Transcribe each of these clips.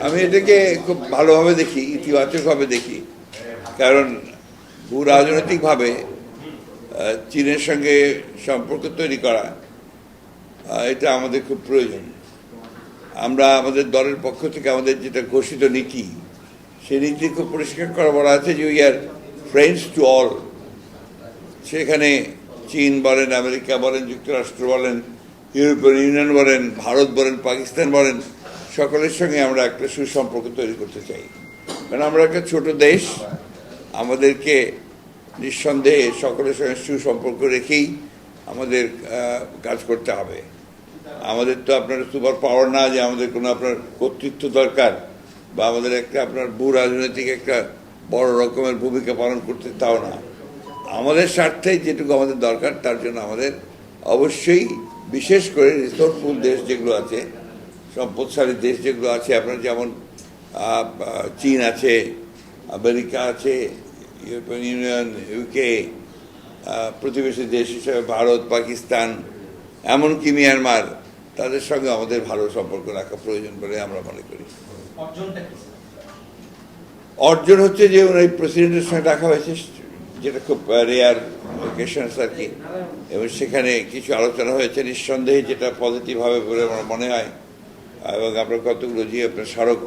আমি এটাকে খুব ভালোভাবে দেখি, ইতিবাচকভাবে দেখি, কারণ ভূ রাজনৈতিকভাবে চীনের সঙ্গে সম্পর্ক তৈরি করা এটা আমাদের খুব প্রয়োজন। আমরা আমাদের দলের পক্ষ থেকে আমাদের যেটা ঘোষিত নীতি, সেই নীতি খুব পরিষ্কার করা বলা আছে যে we are friends to all. সেখানে চীন বলেন, আমেরিকা বলেন, যুক্তরাষ্ট্র বলেন, ইউরোপিয়ান ইউনিয়ন বলেন, ভারত বলেন, পাকিস্তান বলেন, সকলের সঙ্গে আমরা একটা সুসম্পর্ক তৈরি করতে চাই। কারণ আমরা একটা ছোট দেশ, আমাদেরকে নিঃসন্দেহে সকলের সঙ্গে সুসম্পর্ক রেখেই আমাদের কাজ করতে হবে। আমাদের তো আপনার সুপার পাওয়ার না যে আমাদের কোনো আপনার কর্তৃত্ব দরকার বা আমাদের একটা আপনার ভূ রাজনৈতিক একটা বড় রকমের ভূমিকা পালন করতে, তাও না। আমাদের স্বার্থে যেটুকু আমাদের দরকার তার জন্য আমাদের অবশ্যই, বিশেষ করে রিসোর্সফুল দেশ যেগুলো আছে, সম্পদশালী দেশ যেগুলো আছে, আপনার যেমন চীন আছে, আমেরিকা আছে, ইউরোপিয়ান ইউনিয়ন, ইউকে, প্রতিবেশী দেশ হিসেবে ভারত, পাকিস্তান, এমনকি মিয়ানমার, তাদের সঙ্গে আমাদের ভালো সম্পর্ক রাখা প্রয়োজন বলে আমরা মনে করি। অর্জন হচ্ছে যে ওই প্রেসিডেন্টের সঙ্গে দেখা হয়েছে, যেটা খুব রেয়ার ওকেশনস আর কি, এবং সেখানে কিছু আলোচনা হয়েছে, নিঃসন্দেহে যেটা পজিটিভ হবে বলে আমার মনে হয়। এবং আপনার কতগুলো যে আপনার স্মারক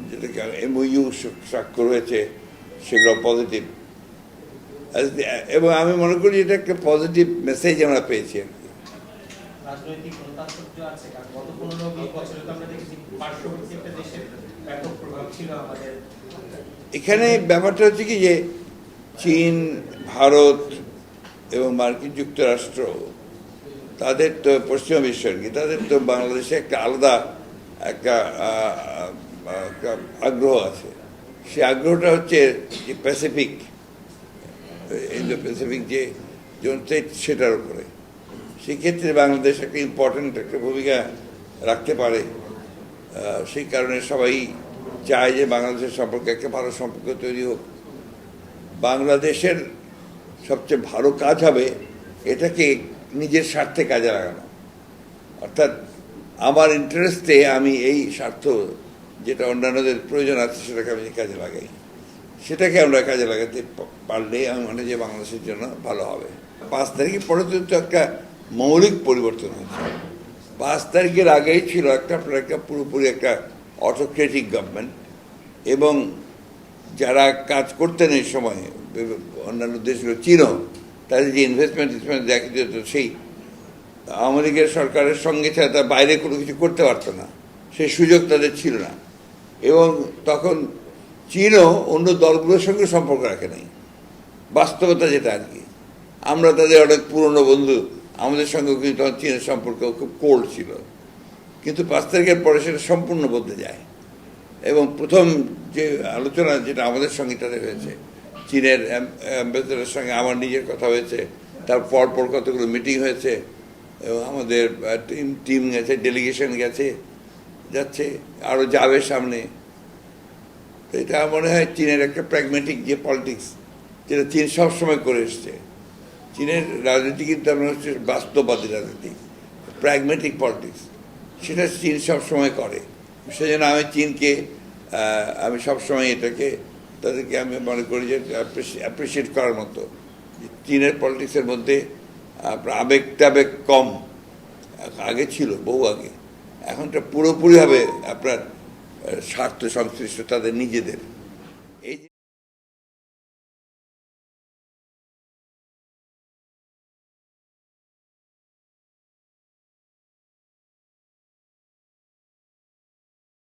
যেটাকে এমওইউ স্বাক্ষর হয়েছে, সেগুলো পজিটিভ, এবং আমি মনে করি এটা একটা পজিটিভ মেসেজ আমরা পেয়েছি আর কি। এখানে ব্যাপারটা হচ্ছে কি যে চীন, ভারত এবং মার্কিন যুক্তরাষ্ট্র, তাদের তো পশ্চিমা বিশ্ব আর কি, তাদের তো বাংলাদেশে একটা আলাদা একটা আগ্রহ আছে। সে আগ্রহটা হচ্ছে যে প্যাসিফিক, ইন্দো প্যাসিফিক যে জোন, সেটার উপরে। সেক্ষেত্রে বাংলাদেশ একটা ইম্পর্ট্যান্ট একটা ভূমিকা রাখতে পারে। সেই কারণে সবাই চায় যে বাংলাদেশের সম্পর্কে একটা ভালো সম্পর্ক তৈরি হোক। বাংলাদেশের সবচেয়ে ভালো কাজ হবে এটাকে নিজের স্বার্থে কাজে লাগানো, অর্থাৎ আমার ইন্টারেস্টে আমি এই স্বার্থ যেটা অন্যান্যদের প্রয়োজন আছে সেটাকে আমি কাজে লাগাই। সেটাকে আমরা কাজে লাগাতে পারলে আমি মনে হয় যে বাংলাদেশের জন্য ভালো হবে। 5 তারিখের পরে তো একটা মৌলিক পরিবর্তন হয়েছে। 5 তারিখের আগেই ছিল আপনার একটা পুরোপুরি একটা অটোক্রেটিক গভর্নমেন্ট, এবং যারা কাজ করতেন এই সময় অন্যান্য দেশগুলো, চীনও, তাদের যে ইনভেস্টমেন্ট দেখা যেত, সেই আমেরিকার সরকারের সঙ্গে ছাড়া তার বাইরে কোনো কিছু করতে পারতো না, সেই সুযোগ তাদের ছিল না। এবং তখন চীনও অন্য দলগুলোর সঙ্গে সম্পর্ক রাখে নাই, বাস্তবতা যেটা আর কি। আমরা তাদের অনেক পুরনো বন্ধু, আমাদের সঙ্গে কিন্তু তখন চীনের সম্পর্ক খুব কোল্ড ছিল। কিন্তু 5 তারিখের পরে সেটা সম্পূর্ণ বদলে যায়, এবং প্রথম যে আলোচনা যেটা আমাদের সঙ্গে তাদের হয়েছে, চীনের অ্যাম্বাসেডারের সঙ্গে আমার নিজের কথা হয়েছে, তার পরপর কতগুলো মিটিং হয়েছে, এবং আমাদের টিম গেছে, ডেলিগেশন গেছে, যাচ্ছে, আরও যাবে সামনে। তো এটা মনে হয় চীনের একটা প্র্যাগমেটিক যে পলিটিক্স, যেটা চীন সবসময় করে এসছে। চীনের রাজনীতি কিন্তু আপনার হচ্ছে বাস্তববাদী রাজনীতি, প্র্যাগমেটিক পলিটিক্স, সেটা চীন সবসময় করে। সেজন্য আমি চীনকে, আমি সবসময় এটাকে, তাদেরকে আমি মনে করি যে অ্যাপ্রিসিয়েট করার মতো। চীনের পলিটিক্সের মধ্যে আবেগ টাবেগ কম, আগে ছিল, বহু আগে। এখনটা পুরোপুরি হবে আপনার স্বার্থ সংশ্লিষ্ট তাদের নিজেদের।